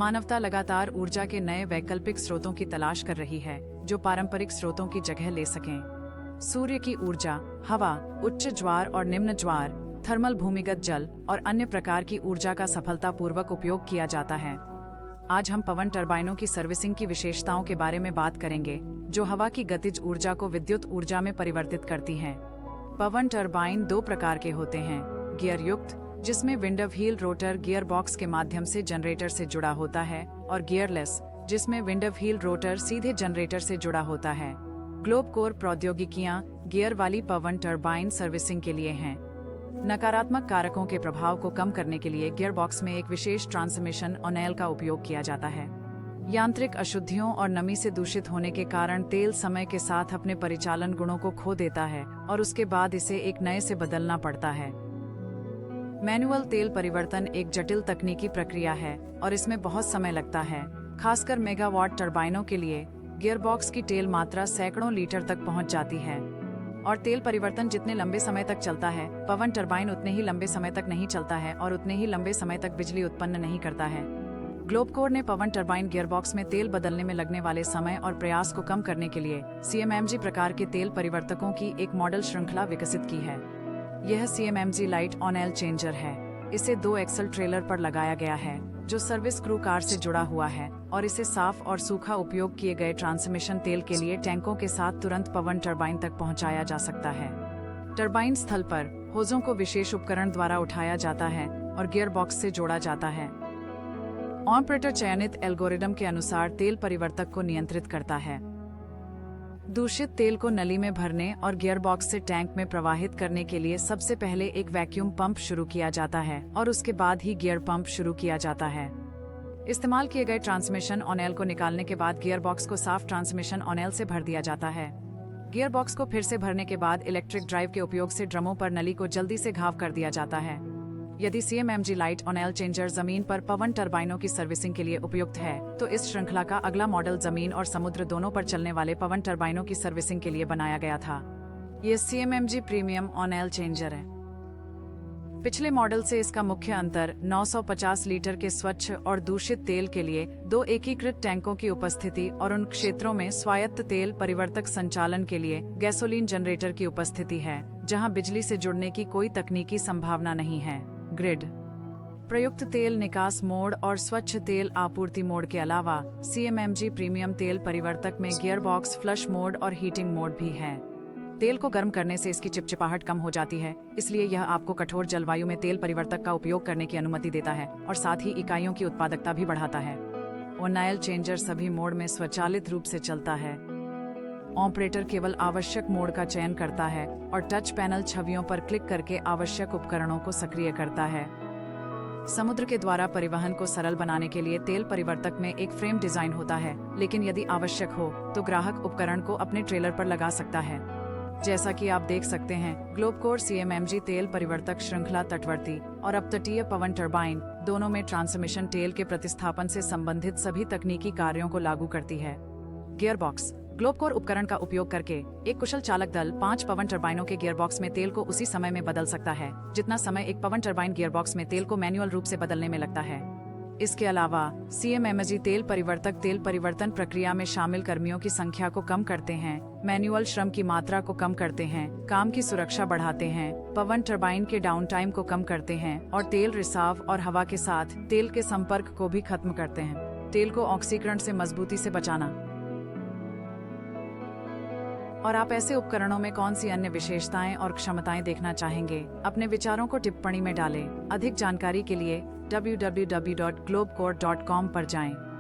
मानवता लगातार ऊर्जा के नए वैकल्पिक स्रोतों की तलाश कर रही है जो पारंपरिक स्रोतों की जगह ले सकें। सूर्य की ऊर्जा, हवा, उच्च ज्वार और निम्न ज्वार, थर्मल भूमिगत जल और अन्य प्रकार की ऊर्जा का सफलतापूर्वक उपयोग किया जाता है। आज हम पवन टरबाइनों की सर्विसिंग की विशेषताओं के बारे में बात करेंगे जो हवा की गतिज ऊर्जा को विद्युत ऊर्जा में परिवर्तित करती हैं। पवन टरबाइन दो प्रकार के होते हैं, गियर युक्त, जिसमें विंडव व्हील रोटर गियर बॉक्स के माध्यम से जनरेटर से जुड़ा होता है, और गियरलेस, जिसमें विंडव व्हील रोटर सीधे जनरेटर से जुड़ा होता है। ग्लोब कोर प्रौद्योगिकियां गियर वाली पवन टरबाइन सर्विसिंग के लिए हैं। नकारात्मक कारकों के प्रभाव को कम करने के लिए गियर बॉक्स में एक विशेष ट्रांसमिशन ऑनेल का उपयोग किया जाता है। यांत्रिक अशुद्धियों और नमी से दूषित होने के कारण तेल समय के साथ अपने परिचालन गुणों को खो देता है और उसके बाद इसे एक नए से बदलना पड़ता है। मैनुअल तेल परिवर्तन एक जटिल तकनीकी प्रक्रिया है और इसमें बहुत समय लगता है, खासकर मेगावाट टरबाइनों के लिए। गियरबॉक्स की तेल मात्रा सैकड़ों लीटर तक पहुंच जाती है और तेल परिवर्तन जितने लंबे समय तक चलता है, पवन टरबाइन उतने ही लंबे समय तक नहीं चलता है और उतने ही लंबे समय तक बिजली उत्पन्न नहीं करता है। ग्लोब कोर ने पवन टरबाइन गियरबॉक्स में तेल बदलने में लगने वाले समय और प्रयास को कम करने के लिए CMMG प्रकार के तेल परिवर्तकों की एक मॉडल श्रृंखला विकसित की है। यह CMMG लाइट ऑनेल चेंजर है। इसे 2 एक्सल ट्रेलर पर लगाया गया है जो सर्विस क्रू कार से जुड़ा हुआ है और इसे साफ और सूखा उपयोग किए गए ट्रांसमिशन तेल के लिए टैंकों के साथ तुरंत पवन टरबाइन तक पहुंचाया जा सकता है। टरबाइन स्थल पर होजों को विशेष उपकरण द्वारा उठाया जाता है और गियर बॉक्स से जोड़ा जाता है। ऑपरेटर चयनित एल्गोरिदम के अनुसार तेल परिवर्तक को नियंत्रित करता है। दूषित तेल को नली में भरने और गियरबॉक्स से टैंक में प्रवाहित करने के लिए सबसे पहले एक वैक्यूम पंप शुरू किया जाता है और उसके बाद ही गियर पंप शुरू किया जाता है। इस्तेमाल किए गए ट्रांसमिशन ऑनेल को निकालने के बाद गियरबॉक्स को साफ ट्रांसमिशन ऑनेल से भर दिया जाता है। गियरबॉक्स को फिर से भरने के बाद इलेक्ट्रिक ड्राइव के उपयोग से ड्रमों पर नली को जल्दी से घाव कर दिया जाता है। यदि CMMG लाइट ऑनेल चेंजर जमीन पर पवन टरबाइनों की सर्विसिंग के लिए उपयुक्त है, तो इस श्रृंखला का अगला मॉडल जमीन और समुद्र दोनों पर चलने वाले पवन टरबाइनों की सर्विसिंग के लिए बनाया गया था। ये CMMG प्रीमियम ऑनेल चेंजर है। पिछले मॉडल से इसका मुख्य अंतर 950 लीटर के स्वच्छ और दूषित तेल के लिए 2 एकीकृत टैंकों की उपस्थिति और उन क्षेत्रों में स्वायत्त तेल परिवर्तक संचालन के लिए गैसोलीन जनरेटर की उपस्थिति है जहां बिजली से जुड़ने की कोई तकनीकी संभावना नहीं है। ग्रिड प्रयुक्त तेल निकास मोड और स्वच्छ तेल आपूर्ति मोड के अलावा CMMG प्रीमियम तेल परिवर्तक में गियरबॉक्स फ्लश मोड और हीटिंग मोड भी है। तेल को गर्म करने से इसकी चिपचिपाहट कम हो जाती है, इसलिए यह आपको कठोर जलवायु में तेल परिवर्तक का उपयोग करने की अनुमति देता है और साथ ही इकाइयों की उत्पादकता भी बढ़ाता है। ऑनेल चेंजर सभी मोड में स्वचालित रूप से चलता है। ऑपरेटर केवल आवश्यक मोड का चयन करता है और टच पैनल छवियों पर क्लिक करके आवश्यक उपकरणों को सक्रिय करता है। समुद्र के द्वारा परिवहन को सरल बनाने के लिए तेल परिवर्तक में एक फ्रेम डिजाइन होता है, लेकिन यदि आवश्यक हो तो ग्राहक उपकरण को अपने ट्रेलर पर लगा सकता है। जैसा कि आप देख सकते हैं, ग्लोब कोर CMMG तेल परिवर्तक श्रृंखला तटवर्ती और अपतटीय पवन टरबाइन दोनों में ट्रांसमिशन तेल के प्रतिस्थापन से संबंधित सभी तकनीकी कार्यों को लागू करती है। गियरबॉक्स ग्लोब कोर उपकरण का उपयोग करके एक कुशल चालक दल 5 पवन टरबाइनों के गियरबॉक्स में तेल को उसी समय में बदल सकता है जितना समय एक पवन टरबाइन गियरबॉक्स में तेल को मैन्युअल रूप से बदलने में लगता है। इसके अलावा CMMG तेल परिवर्तक तेल परिवर्तन प्रक्रिया में शामिल कर्मियों की संख्या को कम करते हैं, मैन्युअल श्रम की मात्रा को कम करते हैं, काम की सुरक्षा बढ़ाते हैं, पवन टरबाइन के डाउन टाइम को कम करते हैं और तेल रिसाव और हवा के साथ तेल के संपर्क को भी खत्म करते हैं। तेल को ऑक्सीकरण से मजबूती से बचाना। और आप ऐसे उपकरणों में कौन सी अन्य विशेषताएं और क्षमताएं देखना चाहेंगे? अपने विचारों को टिप्पणी में डालें। अधिक जानकारी के लिए www.globcore.com पर जाएं।